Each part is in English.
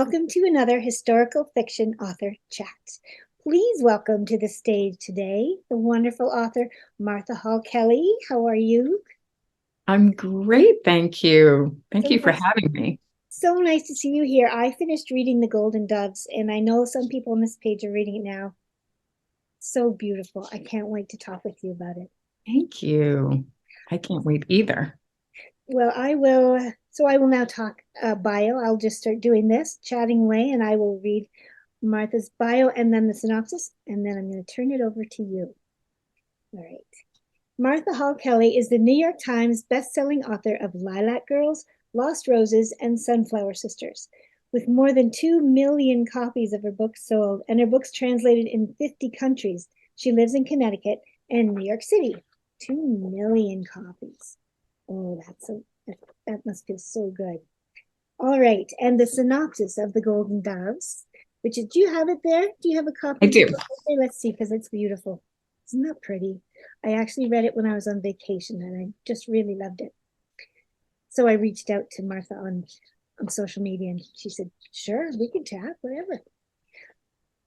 welcome to another historical fiction author chat. Please welcome to the stage today the wonderful author Martha Hall Kelly. How are you? I'm great, thank you. Thank So you for nice, having me. so nice to see you here. I finished reading The Golden Doves, and I know some people on this page are reading it now. So beautiful. I can't wait to talk with you about it. Thank you. I can't wait either. Well, I will. So I will now talk bio. I'll just start doing this, chatting away, and I will read Martha's bio and then the synopsis, and then I'm going to turn it over to you. All right. Martha Hall Kelly is the New York Times best-selling author of Lilac Girls, Lost Roses, and Sunflower Sisters. With more than 2 million copies of her books sold and her books translated in 50 countries, she lives in Connecticut and New York City. 2 million copies. Oh, that must feel so good. All right, and the synopsis of The Golden Doves, do you have it there? Do you have a I copy of the do. book? Okay, let's see, because it's beautiful. Isn't that pretty? I actually read it when I was on vacation and I just really loved it. So I reached out to Martha on social media and she said, sure, we can chat, whatever.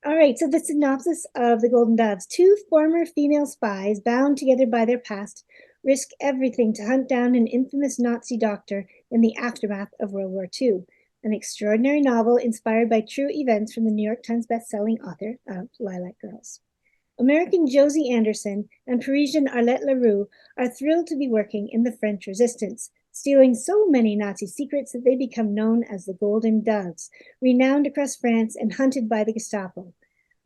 All right, so the synopsis of The Golden Doves. Two former female spies, bound together by their past, risk everything to hunt down an infamous Nazi doctor in the aftermath of World War II. An extraordinary novel inspired by true events from the New York Times best-selling author of Lilac Girls. American Josie Anderson and Parisian Arlette LaRue are thrilled to be working in the French resistance, stealing so many Nazi secrets that they become known as the Golden Doves, renowned across France and hunted by the Gestapo.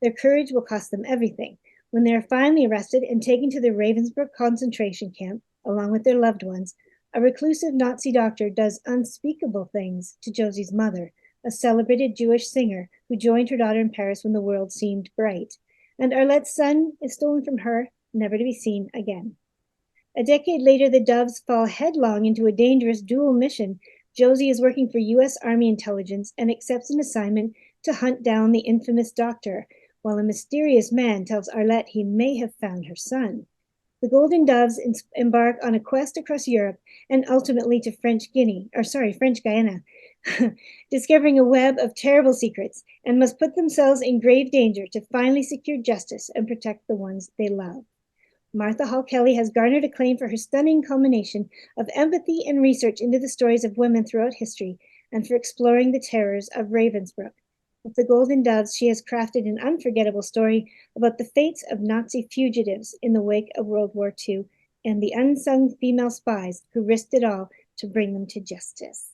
Their courage will cost them everything. When they are finally arrested and taken to the Ravensbrück concentration camp, along with their loved ones, a reclusive Nazi doctor does unspeakable things to Josie's mother, a celebrated Jewish singer who joined her daughter in Paris when the world seemed bright. And Arlette's son is stolen from her, never to be seen again. A decade later, the Doves fall headlong into a dangerous dual mission. Josie is working for U.S. Army intelligence and accepts an assignment to hunt down the infamous doctor, while a mysterious man tells Arlette he may have found her son. The Golden Doves embark on a quest across Europe and ultimately to French Guiana, discovering a web of terrible secrets, and must put themselves in grave danger to finally secure justice and protect the ones they love. Martha Hall Kelly has garnered acclaim for her stunning culmination of empathy and research into the stories of women throughout history and for exploring the terrors of Ravensbrück. With The Golden Doves, she has crafted an unforgettable story about the fates of Nazi fugitives in the wake of World War II and the unsung female spies who risked it all to bring them to justice.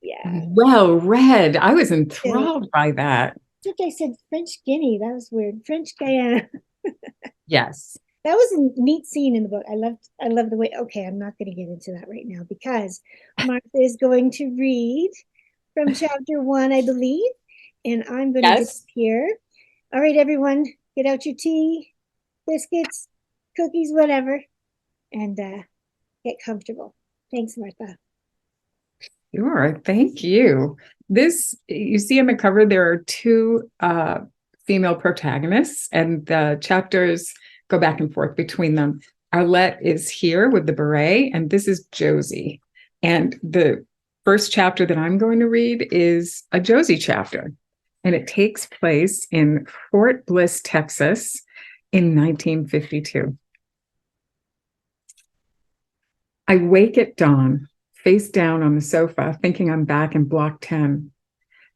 Yeah. Well read. I was Yeah. enthralled by that. Except I said French Guinea. That was weird. French Guyana. Yes. That was a neat scene in the book. I love the way. Okay, I'm not going to get into that right now because Martha is going to read from chapter 1, I believe, and I'm going to Yes. disappear. All right, everyone, get out your tea, biscuits, cookies, whatever, and get comfortable. Thanks, Martha. Sure. Thank you. This, you see on the cover, there are two female protagonists, and the chapters go back and forth between them. Arlette is here with the beret, and this is Josie. And the first chapter that I'm going to read is a Josie chapter, and it takes place in Fort Bliss, Texas in 1952. I wake at dawn, face down on the sofa, thinking I'm back in Block 10.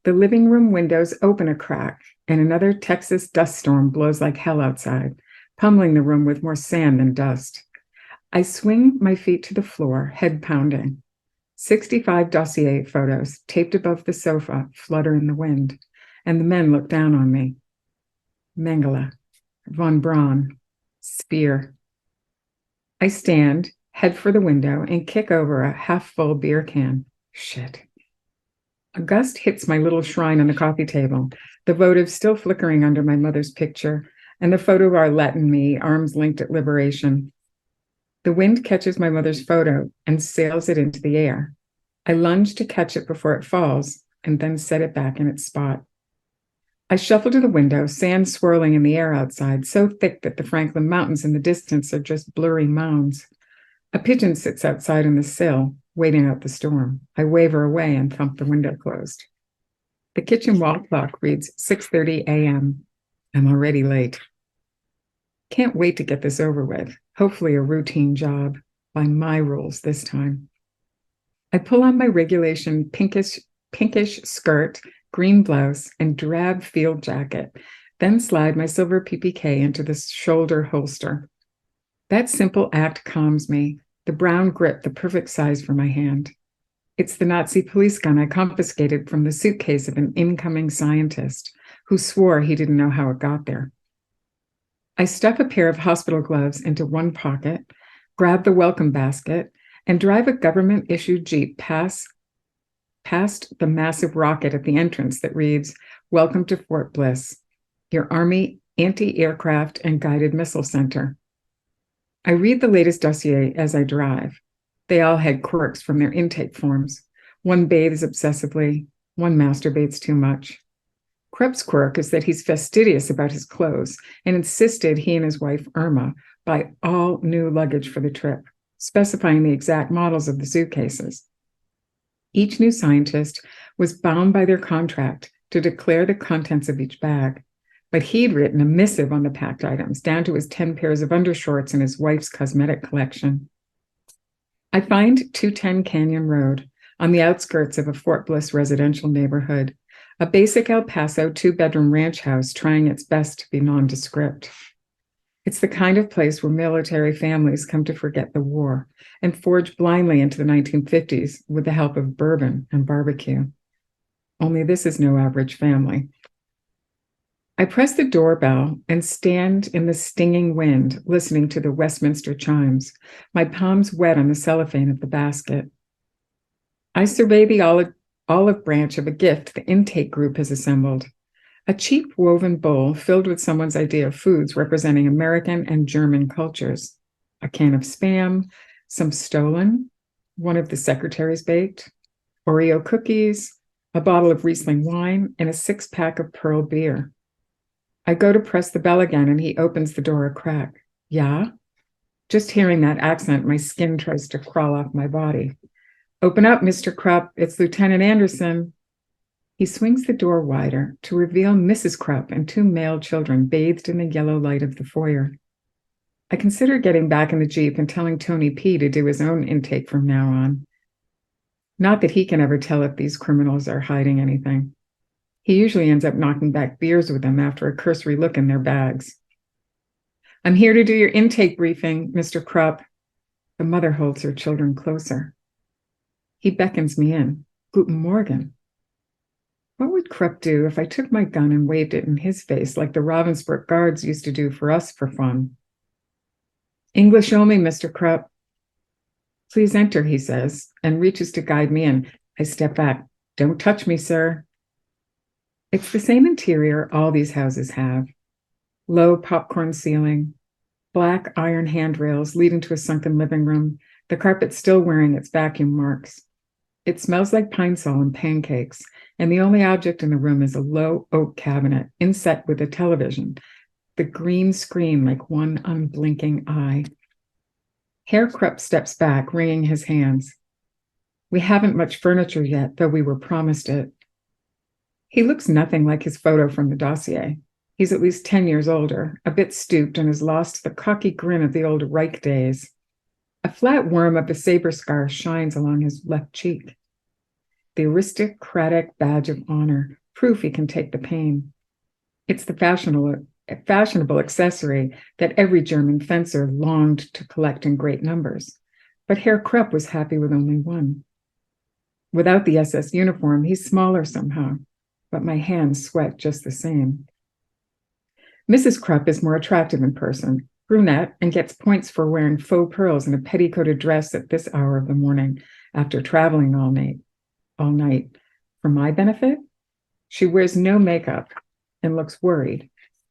The living room windows open a crack, and another Texas dust storm blows like hell outside, pummeling the room with more sand than dust. I swing my feet to the floor, head pounding. 65 dossier photos taped above the sofa flutter in the wind, and the men look down on me. Mengele, von Braun, Speer. I stand, head for the window, and kick over a half-full beer can. Shit. A gust hits my little shrine on the coffee table, the votive still flickering under my mother's picture, and the photo of Arlette and me, arms linked at liberation. The wind catches my mother's photo and sails it into the air. I lunge to catch it before it falls, and then set it back in its spot. I shuffle to the window, sand swirling in the air outside, so thick that the Franklin Mountains in the distance are just blurry mounds. A pigeon sits outside on the sill, waiting out the storm. I wave her away and thump the window closed. The kitchen wall clock reads 6:30 a.m. I'm already late. Can't wait to get this over with. Hopefully a routine job by my rules this time. I pull on my regulation pinkish skirt, green blouse, and drab field jacket, then slide my silver PPK into the shoulder holster. That simple act calms me, the brown grip the perfect size for my hand. It's the Nazi police gun I confiscated from the suitcase of an incoming scientist who swore he didn't know how it got there. I stuff a pair of hospital gloves into one pocket, grab the welcome basket, and drive a government-issued Jeep past the massive rocket at the entrance that reads, "Welcome to Fort Bliss, your Army Anti-Aircraft and Guided Missile Center." I read the latest dossier as I drive. They all had quirks from their intake forms. One bathes obsessively, one masturbates too much. Krebs's quirk is that he's fastidious about his clothes and insisted he and his wife, Irma, buy all new luggage for the trip, specifying the exact models of the suitcases. Each new scientist was bound by their contract to declare the contents of each bag, but he'd written a missive on the packed items, down to his 10 pairs of undershorts and his wife's cosmetic collection. I find 210 Canyon Road, on the outskirts of a Fort Bliss residential neighborhood, a basic El Paso 2-bedroom ranch house trying its best to be nondescript. It's the kind of place where military families come to forget the war and forge blindly into the 1950s with the help of bourbon and barbecue. Only this is no average family. I press the doorbell and stand in the stinging wind, listening to the Westminster chimes, my palms wet on the cellophane of the basket. I survey the olive branch of a gift the intake group has assembled, a cheap woven bowl filled with someone's idea of foods representing American and German cultures, a can of Spam, some stolen, one of the secretaries baked, Oreo cookies, a bottle of Riesling wine, and a 6-pack of Pearl beer. I go to press the bell again, and he opens the door a crack. "Yeah?" Just hearing that accent, my skin tries to crawl off my body. "Open up, Mr. Krupp. It's Lieutenant Anderson." He swings the door wider to reveal Mrs. Krupp and 2 male children bathed in the yellow light of the foyer. I consider getting back in the Jeep and telling Tony P. to do his own intake from now on. Not that he can ever tell if these criminals are hiding anything. He usually ends up knocking back beers with them after a cursory look in their bags. "I'm here to do your intake briefing, Mr. Krupp." The mother holds her children closer. He beckons me in. "Guten Morgen." What would Krupp do if I took my gun and waved it in his face like the Ravensbrück guards used to do for us for fun? "English only, Mr. Krupp." "Please enter," he says, and reaches to guide me in. I step back. "Don't touch me, sir." It's the same interior all these houses have. Low popcorn ceiling, black iron handrails leading to a sunken living room, the carpet still wearing its vacuum marks. It smells like pine sol and pancakes, and the only object in the room is a low oak cabinet inset with a television, the green screen like one unblinking eye. Herr Krupp steps back, wringing his hands. "We haven't much furniture yet, though we were promised it." He looks nothing like his photo from the dossier. He's at least 10 years older, a bit stooped, and has lost the cocky grin of the old Reich days. A flat worm of a saber scar shines along his left cheek. The aristocratic badge of honor, proof he can take the pain. It's the fashionable accessory that every German fencer longed to collect in great numbers. But Herr Krupp was happy with only one. Without the SS uniform, he's smaller somehow, but my hands sweat just the same. Mrs. Krupp is more attractive in person, brunette, and gets points for wearing faux pearls in a petticoated dress at this hour of the morning after traveling all night. For my benefit, she wears no makeup and looks worried,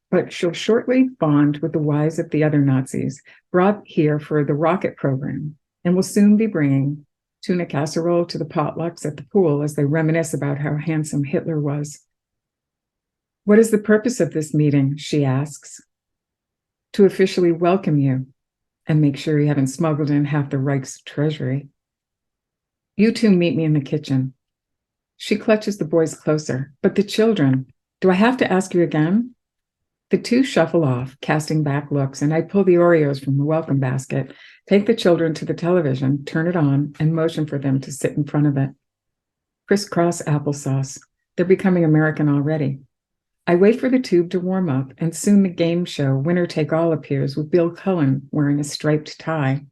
but she'll shortly bond with the wives of the other Nazis brought here for the rocket program, and will soon be bringing tuna casserole to the potlucks at the pool as they reminisce about how handsome Hitler was. "What is the purpose of this meeting?" she asks. "To officially welcome you and make sure you haven't smuggled in half the Reich's treasury." "You two meet me in the kitchen." She clutches the boys closer. But the children, do I have to ask you again? The two shuffle off, casting back looks, and I pull the Oreos from the welcome basket, take the children to the television, turn it on, and motion for them to sit in front of it. Crisscross applesauce. They're becoming American already. I wait for the tube to warm up, and soon the game show Winner Take All appears with Bill Cullen wearing a striped tie.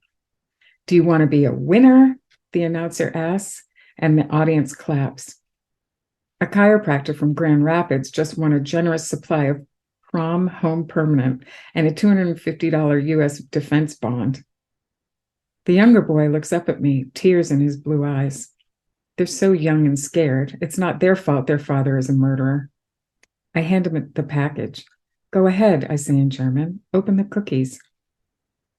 Do you want to be a winner? The announcer asks, and the audience claps. A chiropractor from Grand Rapids just won a generous supply of Prom Home Permanent and a $250 U.S. defense bond. The younger boy looks up at me, tears in his blue eyes. They're so young and scared. It's not their fault their father is a murderer. I hand him the package. Go ahead, I say in German. Open the cookies.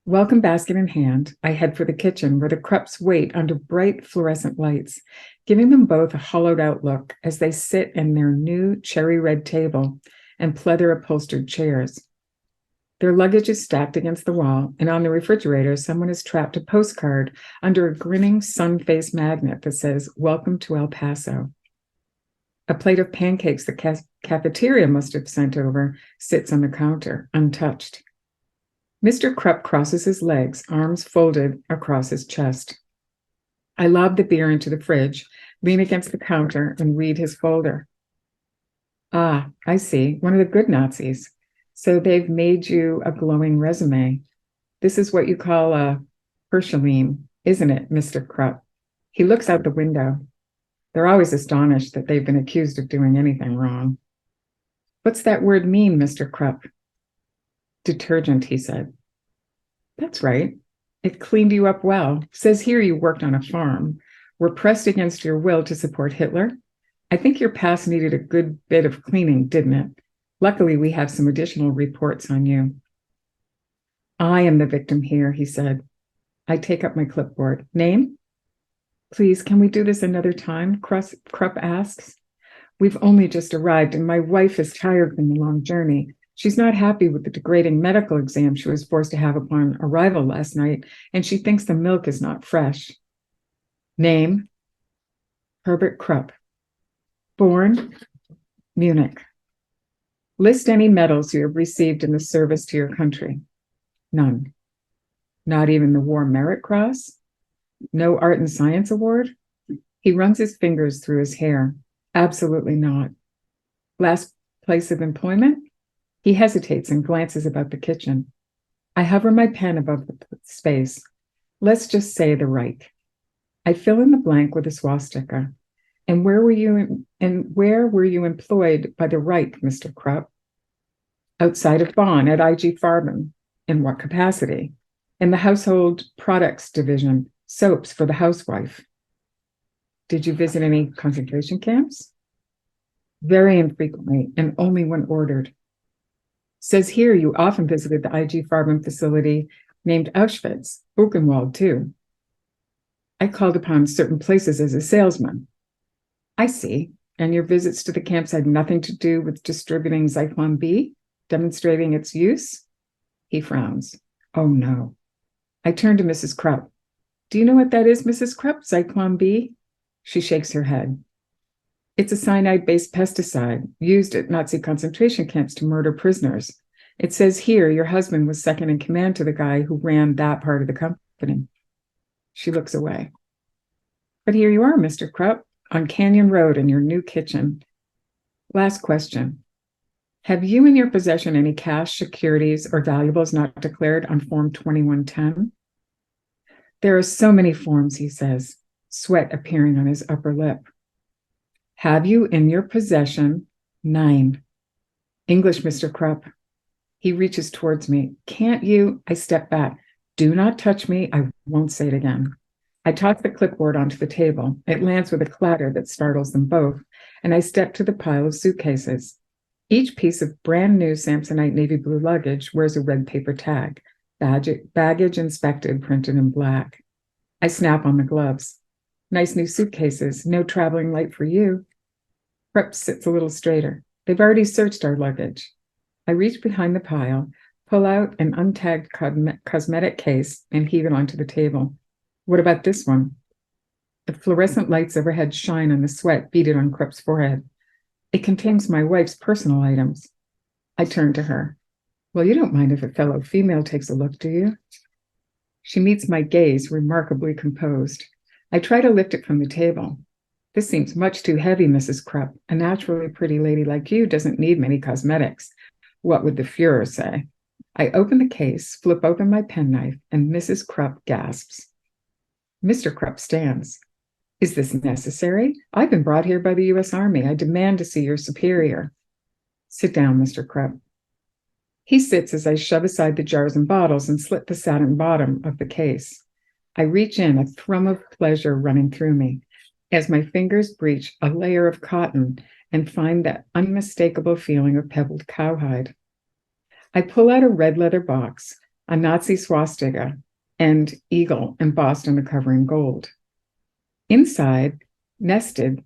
Welcome basket in hand, I head for the kitchen where the Krupps wait under bright fluorescent lights, giving them both a hollowed-out look as they sit in their new cherry-red table and pleather-upholstered chairs. Their luggage is stacked against the wall, and on the refrigerator, someone has trapped a postcard under a grinning sun-faced magnet that says, Welcome to El Paso. A plate of pancakes the cafeteria must have sent over sits on the counter, untouched. Mr. Krupp crosses his legs, arms folded across his chest. I lob the beer into the fridge, lean against the counter, and read his folder. Ah, I see. One of the good Nazis. So they've made you a glowing resume. This is what you call a Parisian, isn't it, Mr. Krupp? He looks out the window. They're always astonished that they've been accused of doing anything wrong. What's that word mean, Mr. Krupp? Detergent, he said. That's right. It cleaned you up well. Says here you worked on a farm. Were pressed against your will to support Hitler. I think your past needed a good bit of cleaning, didn't it? Luckily, we have some additional reports on you. I am the victim here, he said. I take up my clipboard. Name? Please, can we do this another time? Krupp asks. We've only just arrived, and my wife is tired from the long journey. She's not happy with the degrading medical exam she was forced to have upon arrival last night, and she thinks the milk is not fresh. Name? Herbert Krupp. Born? Munich. List any medals you have received in the service to your country. None. Not even the War Merit Cross? No Art and Science Award? He runs his fingers through his hair. Absolutely not. Last place of employment? He hesitates and glances about the kitchen. I hover my pen above the space. Let's just say the Reich. I fill in the blank with a swastika. And where were you employed by the Reich, Mr. Krupp? Outside of Bonn at IG Farben. In what capacity? In the household products division, soaps for the housewife. Did you visit any concentration camps? Very infrequently, and only when ordered. Says here you often visited the IG Farben facility named Auschwitz, Buchenwald too. I called upon certain places as a salesman. I see. And your visits to the camps had nothing to do with distributing Zyklon B, demonstrating its use? He frowns. Oh, no. I turn to Mrs. Krupp. Do you know what that is, Mrs. Krupp, Zyklon B? She shakes her head. It's a cyanide-based pesticide used at Nazi concentration camps to murder prisoners. It says here your husband was second in command to the guy who ran that part of the company. She looks away. But here you are, Mr. Krupp, on Canyon Road in your new kitchen. Last question. Have you in your possession any cash, securities, or valuables not declared on Form 2110? There are so many forms, he says, sweat appearing on his upper lip. Have you in your possession 9? English, Mr. Krupp. He reaches towards me. Can't you? I step back. Do not touch me. I won't say it again. I toss the clipboard onto the table. It lands with a clatter that startles them both, and I step to the pile of suitcases. Each piece of brand new Samsonite navy blue luggage wears a red paper tag, baggage inspected, printed in black. I snap on the gloves. Nice new suitcases, no traveling light for you. Krupp sits a little straighter. They've already searched our luggage. I reach behind the pile, pull out an untagged cosmetic case, and heave it onto the table. What about this one? The fluorescent lights overhead shine on the sweat beaded on Krupp's forehead. It contains my wife's personal items. I turn to her. Well, you don't mind if a fellow female takes a look, do you? She meets my gaze, remarkably composed. I try to lift it from the table. This seems much too heavy, Mrs. Krupp. A naturally pretty lady like you doesn't need many cosmetics. What would the Fuhrer say? I open the case, flip open my penknife, and Mrs. Krupp gasps. Mr. Krupp stands. Is this necessary? I've been brought here by the U.S. Army. I demand to see your superior. Sit down, Mr. Krupp. He sits as I shove aside the jars and bottles and slit the satin bottom of the case. I reach in, a thrum of pleasure running through me, as my fingers breach a layer of cotton and find that unmistakable feeling of pebbled cowhide. I pull out a red leather box, a Nazi swastika, and eagle embossed on the cover in gold. Inside, nested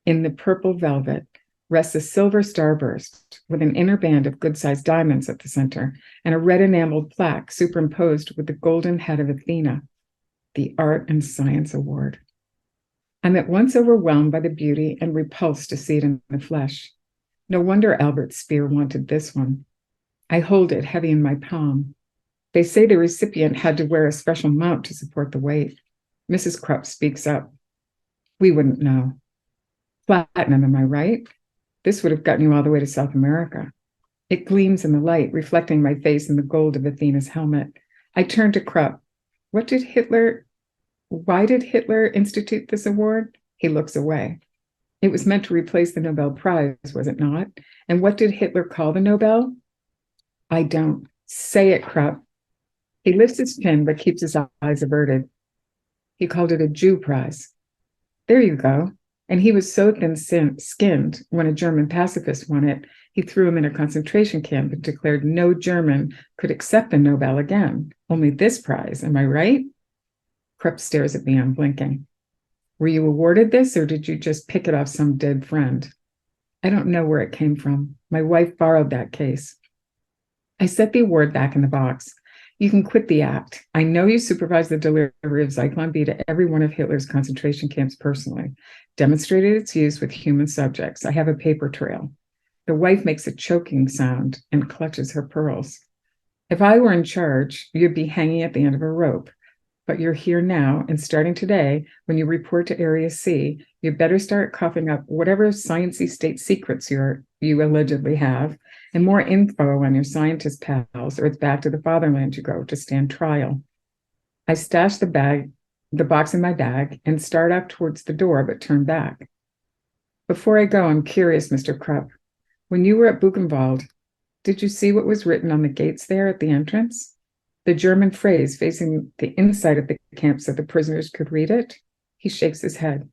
in the purple velvet, rests a silver starburst with an inner band of good-sized diamonds at the center and a red enameled plaque superimposed with the golden head of Athena, the Art and Science Award. I'm at once overwhelmed by the beauty and repulsed to see it in the flesh. No wonder Albert Speer wanted this one. I hold it heavy in my palm. They say the recipient had to wear a special mount to support the weight. Mrs. Krupp speaks up. We wouldn't know. Platinum, am I right? This would have gotten you all the way to South America. It gleams in the light, reflecting my face in the gold of Athena's helmet. I turn to Krupp. Why did Hitler institute this award? He looks away. It was meant to replace the Nobel Prize, was it not? And what did Hitler call the Nobel? I don't. Say it, Krupp. He lifts his chin, but keeps his eyes averted. He called it a Jew prize. There you go. And he was so thin-skinned when a German pacifist won it, he threw him in a concentration camp and declared no German could accept the Nobel again. Only this prize, am I right? Krupp stares at me, unblinking. Were you awarded this, or did you just pick it off some dead friend? I don't know where it came from. My wife borrowed that case. I set the award back in the box. You can quit the act. I know you supervised the delivery of Zyklon B to every one of Hitler's concentration camps personally, demonstrated its use with human subjects. I have a paper trail. The wife makes a choking sound and clutches her pearls. If I were in charge, you'd be hanging at the end of a rope. But you're here now, and starting today, when you report to Area C, you better start coughing up whatever sciencey state secrets you allegedly have, and more info on your scientist pals, or it's back to the fatherland you go to stand trial. I stash the box in my bag, and start up towards the door, but turn back. Before I go, I'm curious, Mr. Krupp. When you were at Buchenwald, did you see what was written on the gates there at the entrance? The German phrase facing the inside of the camp so the prisoners could read it? He shakes his head.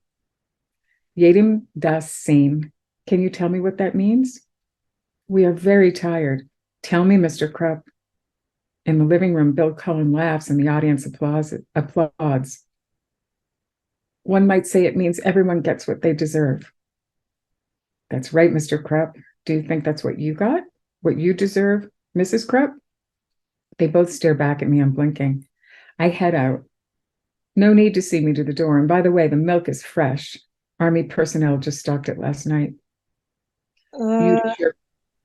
Jedem das Sein. Can you tell me what that means? We are very tired. Tell me, Mr. Krupp. In the living room, Bill Cullen laughs and the audience applauds. One might say it means everyone gets what they deserve. That's right, Mr. Krupp. Do you think that's what you got? What you deserve, Mrs. Krupp? They both stare back at me, unblinking. I head out. No need to see me to the door. And by the way, the milk is fresh. Army personnel just stocked it last night.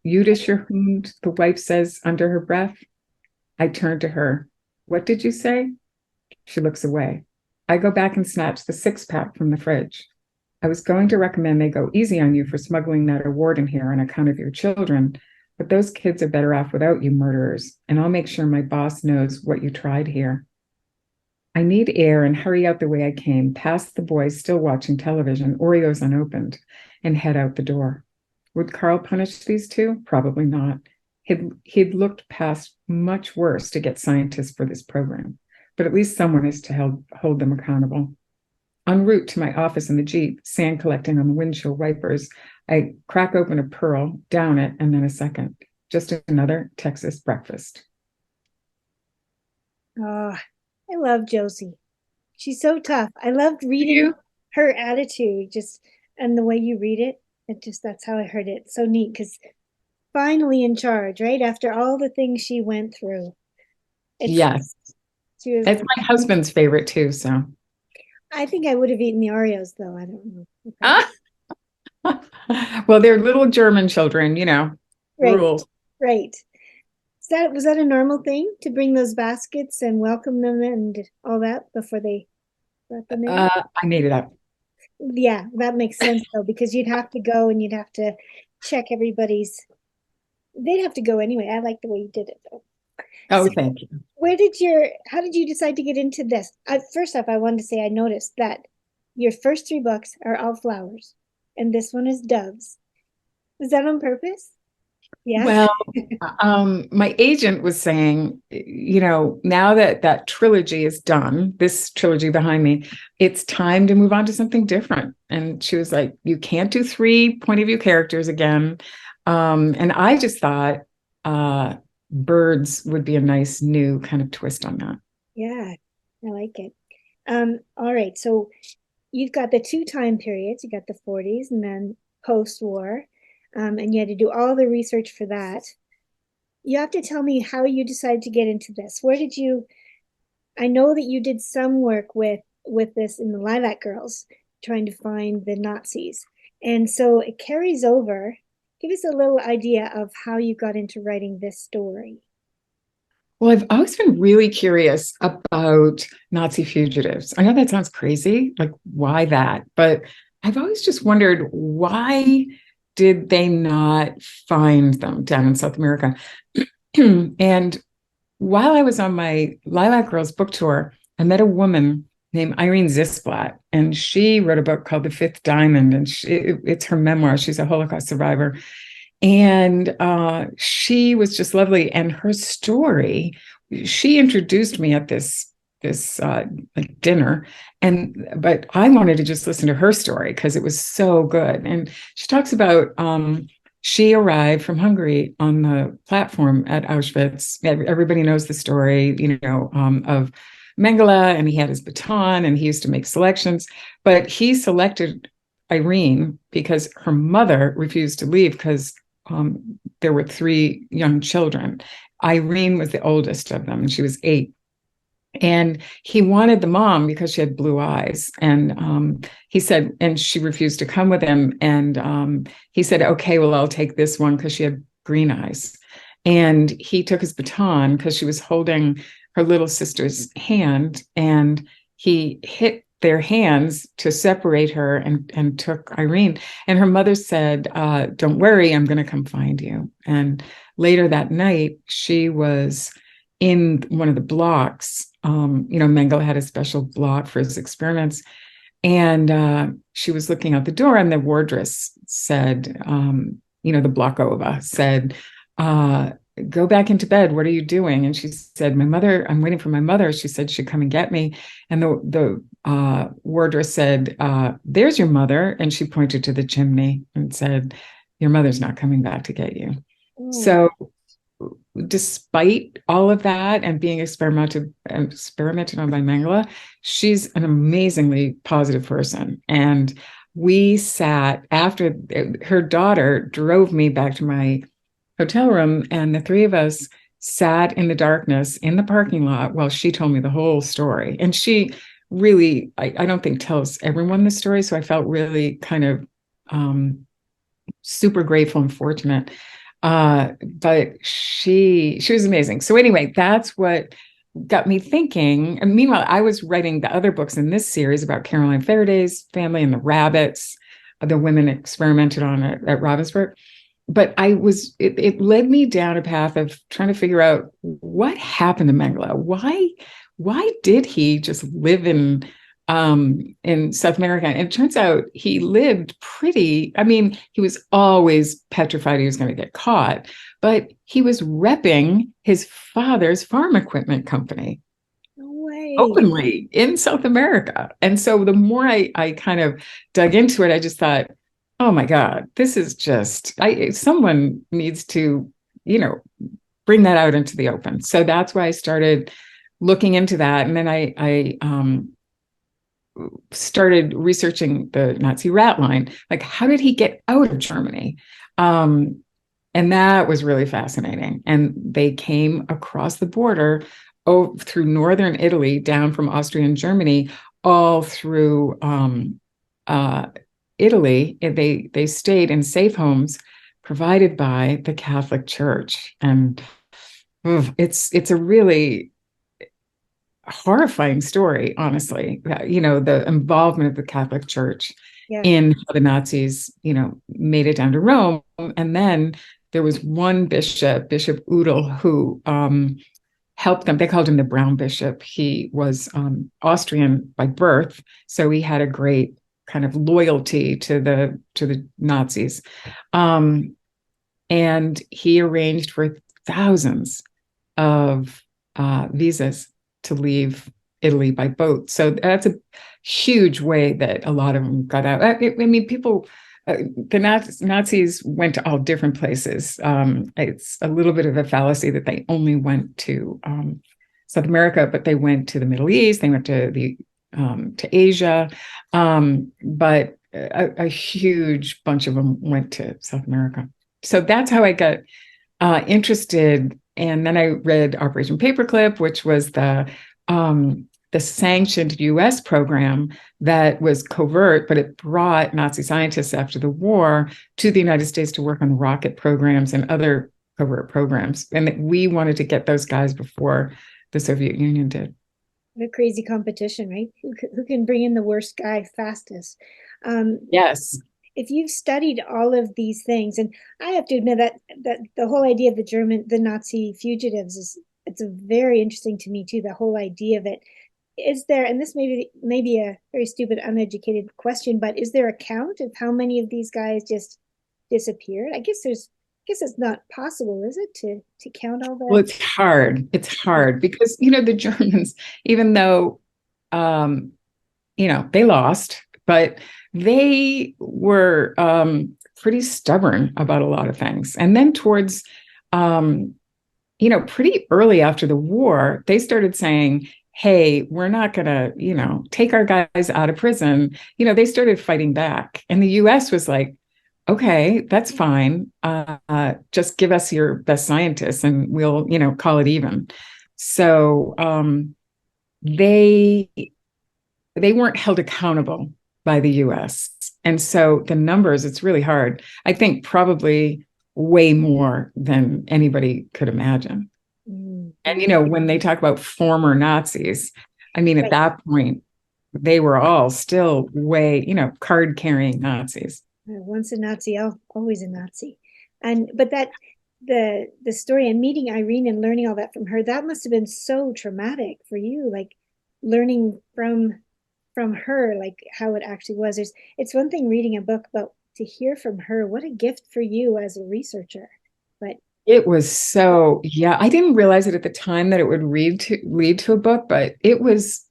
Jüdischer Hund, the wife says under her breath. I turn to her. What did you say? She looks away. I go back and snatch the 6-pack from the fridge. I was going to recommend they go easy on you for smuggling that award in here on account of your children, but those kids are better off without you murderers, and I'll make sure my boss knows what you tried here. I need air and hurry out the way I came, past the boys still watching television, Oreos unopened, and head out the door. Would Carl punish these two? Probably not. He'd looked past much worse to get scientists for this program, but at least someone is to hold them accountable. En route to my office in the Jeep, sand collecting on the windshield wipers, I crack open a pearl, down it, and then a second. Just another Texas breakfast. Oh, I love Josie. She's so tough. I loved reading her attitude, and the way you read it. That's how I heard it. So neat, because finally in charge, right? After all the things she went through. Yes. It's my husband's favorite too, so. I think I would have eaten the Oreos though. I don't know. Okay. Ah! Well, they're little German children, Right, rules. right. Was that a normal thing to bring those baskets and welcome them and all that before they brought them in? I made it up. Yeah, that makes sense though, because you'd have to go and you'd have to check everybody's. They'd have to go anyway. I like the way you did it though. Oh, So thank you. how did you decide to get into this? First off, I wanted to say I noticed that your first three books are all flowers and this one is doves. Was that on purpose? Yes. Well, my agent was saying, now that that trilogy is done, this trilogy behind me, it's time to move on to something different. And she was like, you can't do three point of view characters again. And I just thought birds would be a nice new kind of twist on that. Yeah, I like it. All right. So you've got the two time periods. You got the 40s and then post-war. And you had to do all the research for that. You have to tell me how you decided to get into this. I know that you did some work with this in the Lilac Girls, trying to find the Nazis. And so it carries over. Give us a little idea of how you got into writing this story. Well, I've always been really curious about Nazi fugitives. I know that sounds crazy, like why that? But I've always just wondered, why did they not find them down in South America? And while I was on my Lilac Girls book tour, I met a woman named Irene Zisblatt, and she wrote a book called The Fifth Diamond, and it's her memoir. She's a Holocaust survivor. And she was just lovely. And her story, she introduced me at this like dinner, but I wanted to just listen to her story because it was so good. And she talks about she arrived from Hungary on the platform at Auschwitz. Everybody knows the story, of Mengele, and he had his baton, and he used to make selections, but he selected Irene because her mother refused to leave because there were three young children. Irene was the oldest of them, and she was 8. And he wanted the mom because she had blue eyes. And he said, and she refused to come with him. And he said, okay, well, I'll take this one because she had green eyes. And he took his baton because she was holding her little sister's hand, and he hit their hands to separate her and took Irene. And her mother said, don't worry, I'm going to come find you. And later that night, she was in one of the blocks. Mengele had a special block for his experiments. And she was looking out the door, and the wardress said, the Blockova said, go back into bed. What are you doing? And she said, my mother, I'm waiting for my mother. She said she'd come and get me. And the wardress said, there's your mother. And she pointed to the chimney and said, your mother's not coming back to get you. So despite all of that and being experimented on by Mengele, she's an amazingly positive person. And we sat after her daughter drove me back to my hotel room, and the three of us sat in the darkness in the parking lot while she told me the whole story. And she really, I don't think, tells everyone the story. So I felt really kind of super grateful and fortunate. But she was amazing. So anyway, that's what got me thinking. And meanwhile, I was writing the other books in this series about Caroline Faraday's family and the rabbits the women experimented on at Ravensbrück. But it led me down a path of trying to figure out what happened to Mengele. Why did he just live in South America? And it turns out he lived he was always petrified he was going to get caught, but he was repping his father's farm equipment company. No way. Openly in South America. And so the more I kind of dug into it, I just thought, oh my God, this is just, someone needs to, bring that out into the open. So that's why I started looking into that. And then I started researching the Nazi rat line. Like, how did he get out of Germany? And that was really fascinating. And they came across the border through northern Italy, down from Austria and Germany, all through uh, Italy. They stayed in safe homes provided by the Catholic Church, and it's a really horrifying story, honestly. The involvement of the Catholic Church Yeah. in how the Nazis, made it down to Rome. And then there was one bishop, Bishop Udall, who helped them. They called him the Brown Bishop. He was Austrian by birth, so he had a great kind of loyalty to the Nazis, and he arranged for thousands of visas to leave Italy by boat. So that's a huge way that a lot of them got out. I mean, people, the Nazis went to all different places. It's a little bit of a fallacy that they only went to South America, but they went to the Middle East. They went to Asia, but a huge bunch of them went to South America. So that's how I got interested. And then I read Operation Paperclip, which was the sanctioned U.S. program that was covert, but it brought Nazi scientists after the war to the United States to work on rocket programs and other covert programs. And that we wanted to get those guys before the Soviet Union did. What a crazy competition, right? Who can bring in the worst guy fastest? Yes. If you've studied all of these things, and I have to admit that the whole idea of the Nazi fugitives it's very interesting to me too. The whole idea of it. Is there, and this may be a very stupid, uneducated question, but is there a count of how many of these guys just disappeared? I guess it's not possible, is it, to count all that? Well, it's hard. It's hard because the Germans, even though they lost, but they were pretty stubborn about a lot of things. And then towards, pretty early after the war, they started saying, hey, we're not going to, take our guys out of prison. They started fighting back. And the U.S. was like, okay, that's fine. Just give us your best scientists and we'll, call it even. So they weren't held accountable by the US. And so the numbers, it's really hard. I think probably way more than anybody could imagine. Mm-hmm. And, when they talk about former Nazis, I mean, at that point, they were all still way, card carrying Nazis. Once a Nazi, always a Nazi. But that the story and meeting Irene and learning all that from her, that must have been so traumatic for you, like learning from her, like how it actually was. It's one thing reading a book, but to hear from her, what a gift for you as a researcher. But it was so, yeah, I didn't realize it at the time that it would lead to a book, but it was,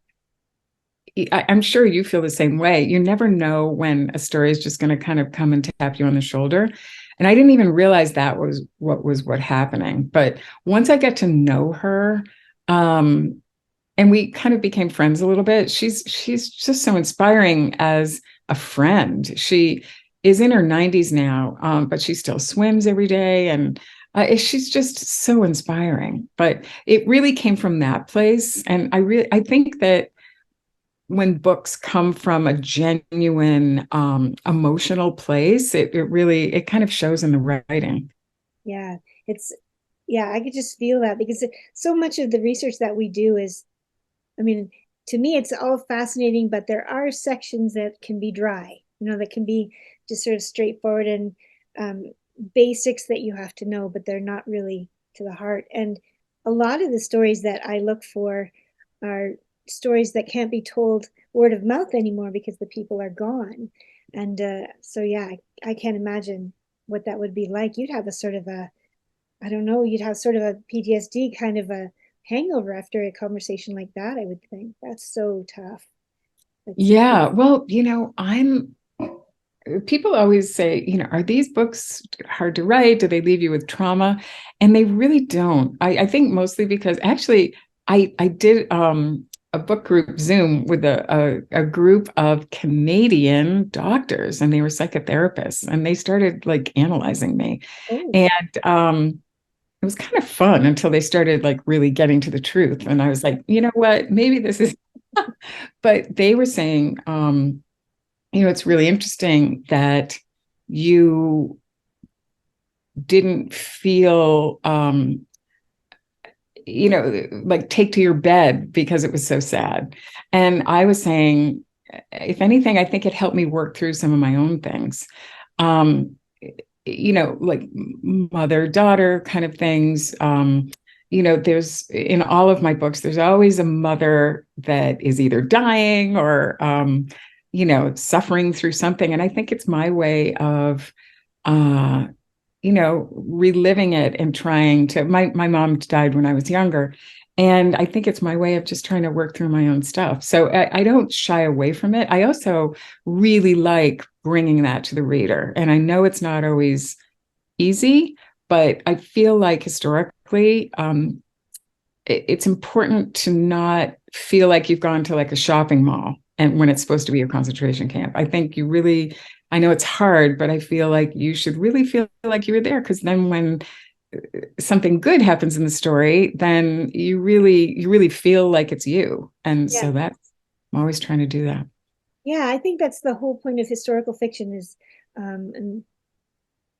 I'm sure you feel the same way. You never know when a story is just going to kind of come and tap you on the shoulder. And I didn't even realize that was what happening. But once I got to know her, and we kind of became friends a little bit. She's just so inspiring as a friend. She is in her 90s now, but she still swims every day. And she's just so inspiring. But it really came from that place. And I think that when books come from a genuine emotional place, it kind of shows in the writing. Yeah, I could just feel that because so much of the research that we do is, I mean, to me, it's all fascinating, but there are sections that can be dry, that can be just sort of straightforward and basics that you have to know, but they're not really to the heart. And a lot of the stories that I look for are stories that can't be told word of mouth anymore because the people are gone. And so, yeah, I can't imagine what that would be like. You'd have you'd have sort of a PTSD kind of a hangover after a conversation like that, I would think. That's so tough. Yeah. Well, people always say, are these books hard to write? Do they leave you with trauma? And they really don't. I think mostly because actually I did a book group Zoom with a group of Canadian doctors, and they were psychotherapists, and they started like analyzing me. Oh. And it was kind of fun until they started like really getting to the truth. And I was like, you know what, maybe this is But they were saying, it's really interesting that you didn't feel, like take to your bed because it was so sad. And I was saying, if anything, I think it helped me work through some of my own things. Like mother-daughter kind of things. There's in all of my books, there's always a mother that is either dying or, suffering through something. And I think it's my way of, reliving it and trying to, my mom died when I was younger. And I think it's my way of just trying to work through my own stuff. So I don't shy away from it. I also really like bringing that to the reader. And I know it's not always easy, but I feel like historically, it's important to not feel like you've gone to like a shopping mall and when it's supposed to be a concentration camp. I think I know it's hard, but I feel like you should really feel like you were there, because then when something good happens in the story, then you really feel like it's you. And Yeah. so I'm always trying to do that. Yeah, I think that's the whole point of historical fiction is, and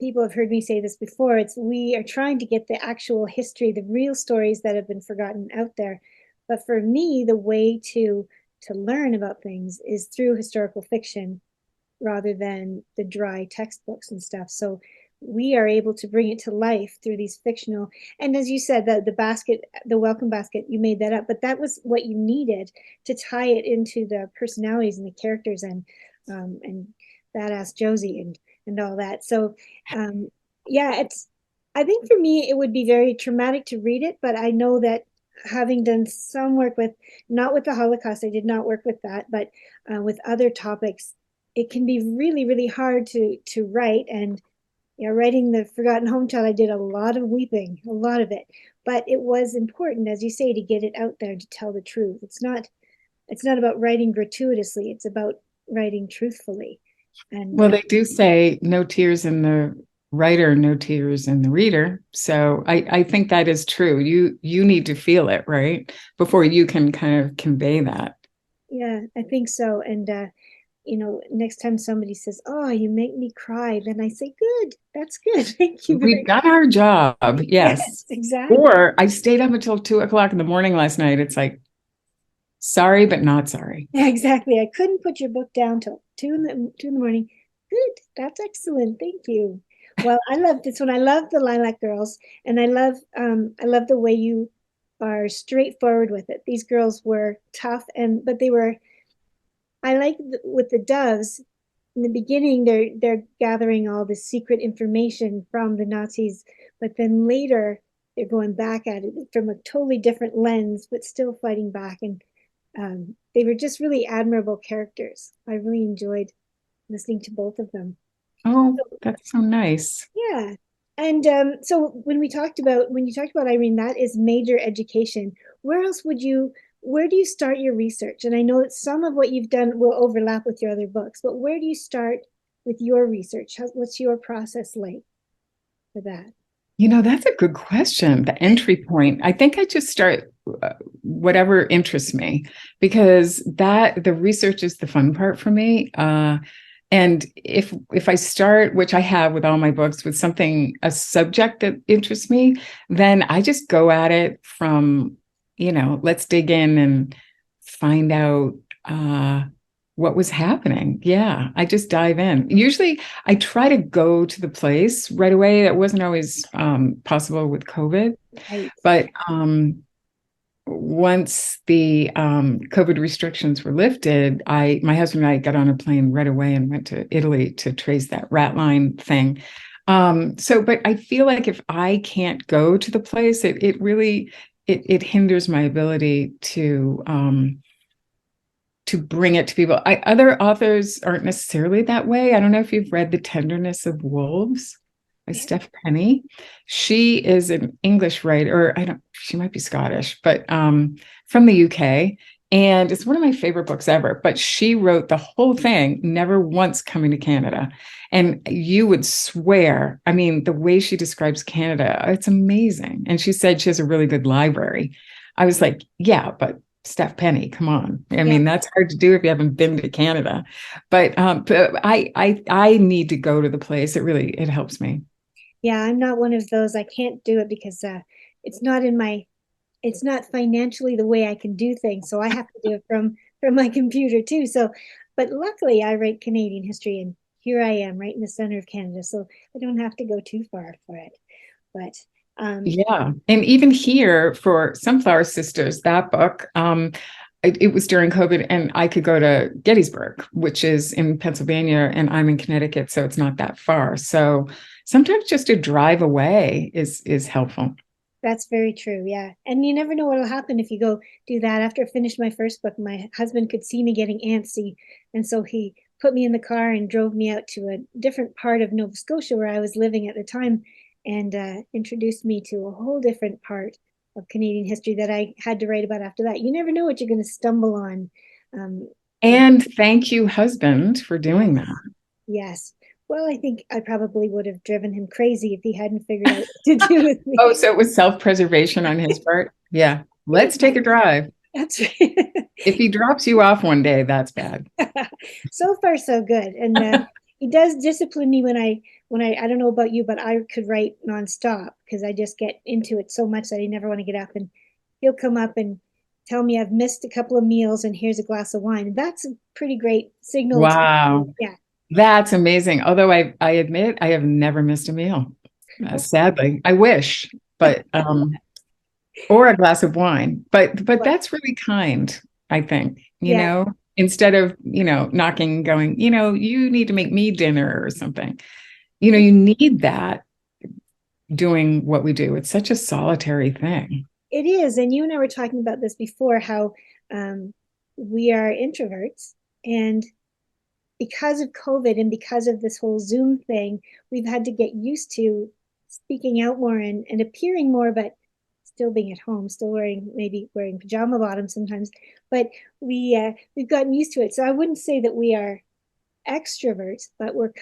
people have heard me say this before, it's we are trying to get the actual history, the real stories that have been forgotten out there. But for me, the way to learn about things is through historical fiction rather than the dry textbooks and stuff. So we are able to bring it to life through these fictional, and as you said, the basket, the welcome basket, you made that up, but that was what you needed to tie it into the personalities and the characters, and badass Josie and all that. So yeah, it's, I think for me it would be very traumatic to read it, but I know that having done some work with, not with the Holocaust, I did not work with that, but with other topics, it can be really, really hard to write. And writing the Forgotten Home Child, I did a lot of weeping, a lot of it. But it was important, as you say, to get it out there, to tell the truth. It's not about writing gratuitously, it's about writing truthfully. And Well, they do say no tears in the writer, no tears in the reader. So I think that is true. You need to feel it, right? Before you can kind of convey that. yeah, I think so. And next time somebody says, "Oh, you make me cry," then I say, "Good, that's good. Thank you very We've done our job, much." yes. Yes, exactly. Or I stayed up until 2 o'clock in the morning last night. It's like, sorry, but not sorry. Yeah, exactly. I couldn't put your book down till 2 in the morning. Good, that's excellent. Thank you. Well, I love this one. I love the Lilac Girls, and I love the way you are straightforward with it. These girls were tough, but they were. I like with the doves in the beginning. They're gathering all the secret information from the Nazis, but then later they're going back at it from a totally different lens, but still fighting back. And they were just really admirable characters. I really enjoyed listening to both of them. Oh, So, that's so nice. yeah. And so when you talked about Irene, that is major education. Where else where do you start your research? And I know that some of what you've done will overlap with your other books, but where do you start with your research? What's your process like for that? That's a good question. The entry point. I think I just start whatever interests me, because the research is the fun part for me. And if I start, which I have with all my books, with a subject that interests me, then I just go at it from, let's dig in and find out what was happening. Yeah, I just dive in. Usually I try to go to the place right away. That wasn't always possible with COVID, Right. but once the COVID restrictions were lifted, my husband and I got on a plane right away and went to Italy to trace that rat line thing. But I feel like if I can't go to the place, it really hinders my ability to bring it to people. Other authors aren't necessarily that way. I don't know if you've read The Tenderness of Wolves by Steph Penny. She is an English writer, or she might be Scottish, but from the UK. And it's one of my favorite books ever. But she wrote the whole thing, never once coming to Canada. And you would swear, I mean, the way she describes Canada, it's amazing. And she said she has a really good library. I was like, yeah, but Steph Penny. Come on. I Yeah. mean, that's hard to do if you haven't been to Canada. But I need to go to the place. It helps me. Yeah, I'm not one of those. I can't do it because it's not in my it's not financially the way I can do things. So I have to do it from my computer too. So, but luckily I write Canadian history and here I am right in the center of Canada. So I don't have to go too far for it. But Yeah. And even here for Sunflower Sisters, that book, it was during COVID and I could go to Gettysburg, which is in Pennsylvania, and I'm in Connecticut, so it's not that far. So sometimes just a drive away is helpful. that's very true. Yeah. And you never know what'll happen if you go do that. After I finished my first book, my husband could see me getting antsy. And so he put me in the car and drove me out to a different part of Nova Scotia where I was living at the time and introduced me to a whole different part of Canadian history that I had to write about after that. You never know what you're going to stumble on. Um, And thank you, husband, for doing yes. that. Yes. Well, I think I probably would have driven him crazy if he hadn't figured out what to do with me. Oh, so it was self-preservation on his part? Yeah. Let's take a drive. That's right. If he drops you off one day, that's bad. So far so good, and he does discipline me when I don't know about you, but I could write nonstop because I just get into it so much that I never want to get up, and he'll come up and tell me I've missed a couple of meals and here's a glass of wine. That's a pretty great signal to Wow. me. Yeah. That's amazing. Although I admit I have never missed a meal. Sadly, I wish, but or a glass of wine. But that's really kind, I think, Yeah, instead of, knocking, going, you need to make me dinner or something. You need that doing what we do. It's such a solitary thing. it is. And you and I were talking about this before, how um, we are introverts, and because of COVID and because of this whole Zoom thing, we've had to get used to speaking out more and appearing more, but still being at home, still maybe wearing pajama bottoms sometimes. But we've gotten used to it. So I wouldn't say that we are extroverts, but we're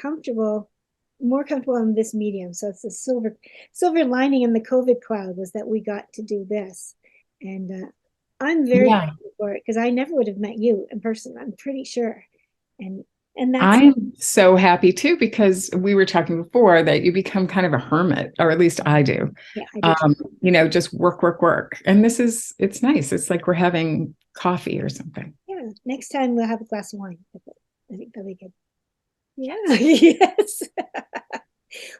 more comfortable in this medium. So it's the silver lining in the COVID cloud was that we got to do this, and I'm very Yeah. grateful for it because I never would have met you in person. I'm pretty sure, and and that's I'm so happy too, because we were talking before that you become kind of a hermit, or at least I do. yeah, I do too. Just work, work, work. And it's nice. It's like we're having coffee or something. Yeah, next time we'll have a glass of wine. I think that'll be good. Yeah, yes.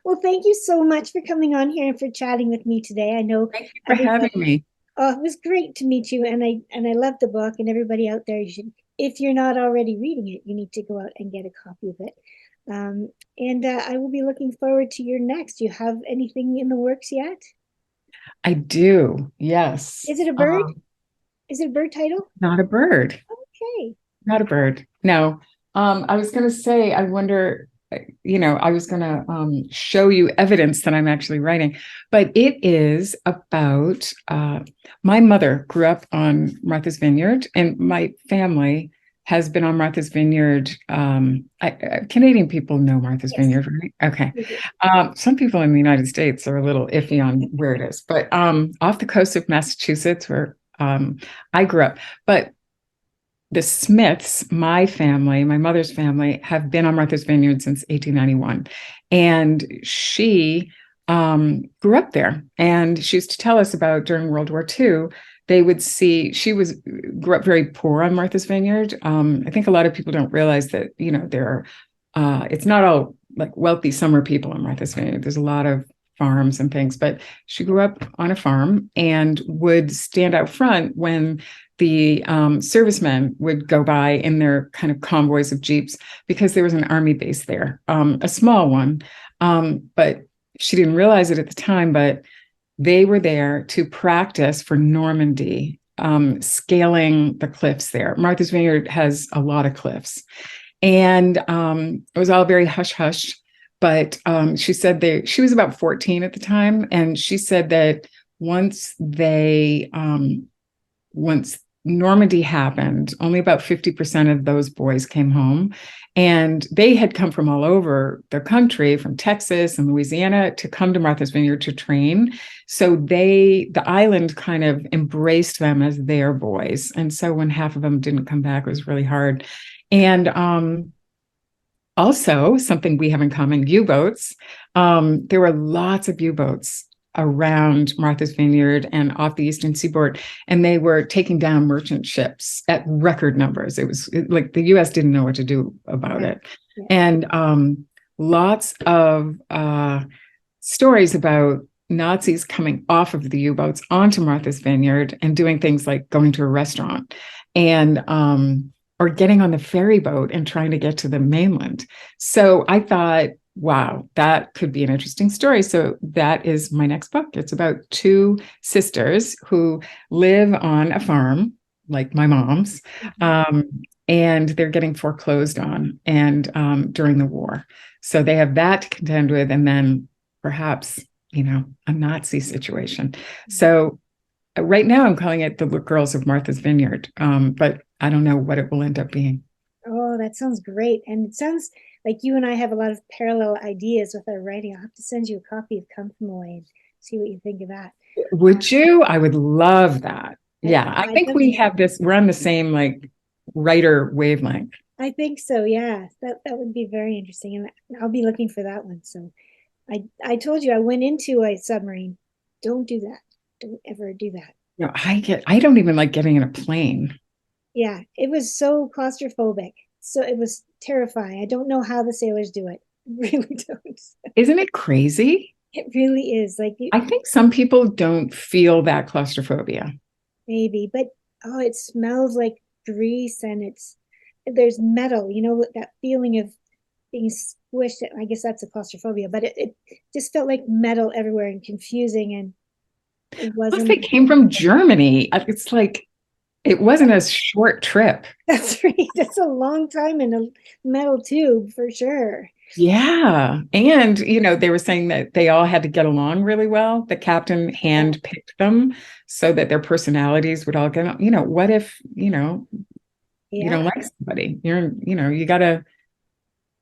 Well, thank you so much for coming on here and for chatting with me today. I know Thank you for having everybody. me. Oh, it was great to meet you, and I love the book. And everybody out there, you should, if you're not already reading it, you need to go out and get a copy of it. And I will be looking forward to your next. Do you have anything in the works yet? I do. Yes. Is it a bird? Is it a bird title? Not a bird. Okay. Not a bird. No. I was going to say, I wonder, I was going to show you evidence that I'm actually writing, but it is about my mother grew up on Martha's Vineyard, and my family has been on Martha's Vineyard. Canadian people know Martha's Yes. Vineyard, right? Okay. We do. Some people in the United States are a little iffy on where it is, but off the coast of Massachusetts, where I grew up. But the Smiths, my family, my mother's family, have been on Martha's Vineyard since 1891. And she grew up there. And she used to tell us about during World War II, they would see, grew up very poor on Martha's Vineyard. I think a lot of people don't realize that, it's not all like wealthy summer people on Martha's Vineyard. There's a lot of farms and things, but she grew up on a farm and would stand out front when the servicemen would go by in their kind of convoys of jeeps, because there was an army base there, a small one, but she didn't realize it at the time, but they were there to practice for Normandy, scaling the cliffs there. Martha's Vineyard has a lot of cliffs, and it was all very hush hush. But she said she was about 14 at the time, and she said that once Normandy happened, only about 50% of those boys came home. And they had come from all over the country, from Texas and Louisiana, to come to Martha's Vineyard to train. So the island kind of embraced them as their boys. And so when half of them didn't come back, it was really hard. And also, something we have in common, U-boats. There were lots of U-boats around Martha's Vineyard and off the eastern seaboard, and they were taking down merchant ships at record numbers. It was like the U.S. didn't know what to do about it. Yeah. And lots of stories about Nazis coming off of the U-boats onto Martha's Vineyard and doing things like going to a restaurant and or getting on the ferry boat and trying to get to the mainland. So I thought, wow, that could be an interesting story. So that is my next book. It's about two sisters who live on a farm, like my mom's, and they're getting foreclosed on and during the war. So they have that to contend with, and then perhaps, a Nazi situation. So right now I'm calling it The Girls of Martha's Vineyard, but I don't know what it will end up being. Oh, that sounds great. And it sounds like you and I have a lot of parallel ideas with our writing. I'll have to send you a copy of Come From Away and see what you think of that. Would you? I would love that. Yeah, I think we have this, we're on the same like writer wavelength. I think so, yeah. That would be very interesting. And I'll be looking for that one. So I told you I went into a submarine. Don't do that. Don't ever do that. No, I don't even like getting in a plane. Yeah, it was so claustrophobic. So it was terrifying. I don't know how the sailors do it. I really don't. Isn't it crazy? It really is. Like I think some people don't feel that claustrophobia. Maybe, but it smells like grease and there's metal, that feeling of being squished. I guess that's a claustrophobia, but it just felt like metal everywhere and confusing, and it wasn't. Plus, they came from Germany. It's like it wasn't a short trip. That's right. That's a long time in a metal tube for sure. Yeah. And, they were saying that they all had to get along really well. The captain handpicked them so that their personalities would all get on. What if, you don't like somebody? You got to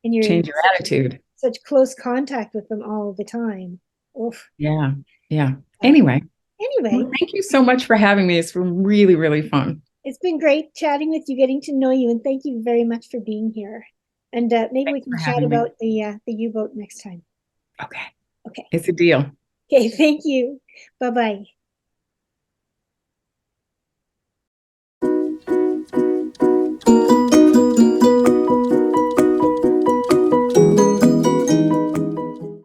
change your attitude. Such close contact with them all the time. Oof. Yeah. Yeah. Anyway, well, thank you so much for having me. It's been really, really fun. It's been great chatting with you, getting to know you, and thank you very much for being here. And maybe we can chat about the U-boat next time. Okay. Okay. It's a deal. Okay. Thank you. Bye-bye.